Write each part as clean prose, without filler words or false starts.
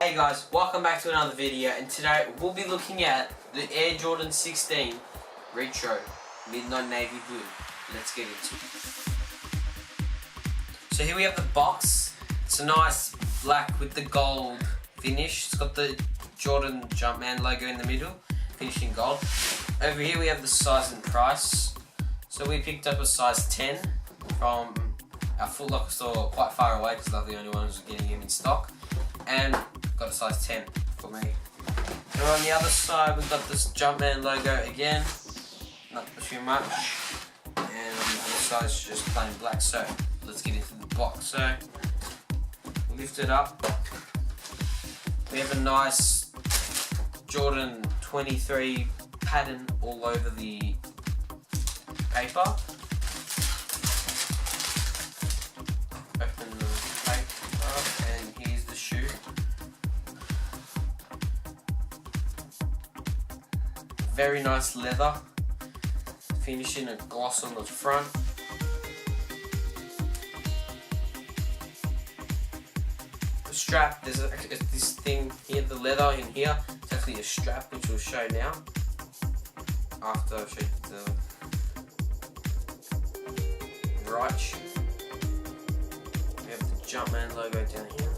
Hey guys, welcome back to another video, and today we'll be looking at the Air Jordan 16 Retro Midnight Navy Blue. Let's get into it. So here we have the box. It's a nice black with the gold finish. It's got the Jordan Jumpman logo in the middle, finished in gold. Over here we have the size and price. So we picked up a size 10 from our Foot Locker store quite far away because they're the only ones getting him in stock. And got a size 10 for me. And on the other side we've got this Jumpman logo again, not too much, and on the other side it's just plain black. So let's get into the box. So lift it up, we have a nice Jordan 23 pattern all over the paper. Open the paper up and here's the shoe. Very nice leather, finishing a gloss on the front. The strap, there's this thing here, the leather in here. It's actually a strap which we'll show now after I've showed the right shoe. We have the Jumpman logo down here.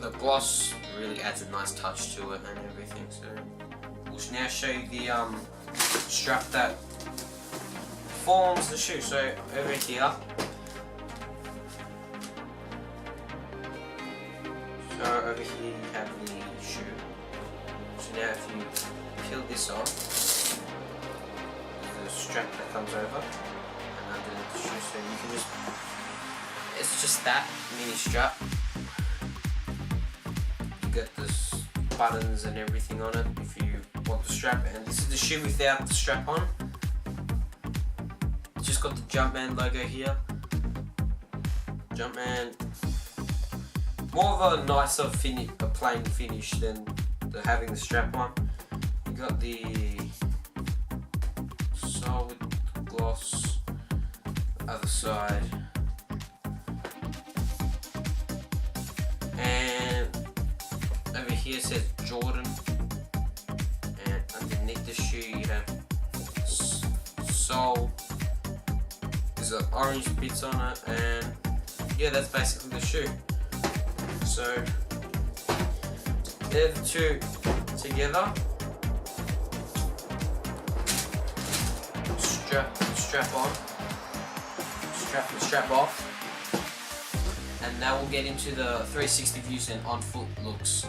The gloss really adds a nice touch to it and everything. So we'll now show you the strap that forms the shoe. So over here, you have the shoe. So now if you peel this off, there's a strap that comes over and underneath the shoe. So you can it's just that mini strap. Get the buttons and everything on it if you want the strap, and this is the shoe without the strap on. It's just got the Jumpman logo here. Jumpman, more of a nicer finish, a plain finish than having the strap on. You got the sole with the gloss, other side, and over here says Jordan, and underneath the shoe you have sole. There's an orange bits on it, and yeah, that's basically the shoe. So they're the two together. Strap on, strap off. And now we'll get into the 360 views and on foot looks.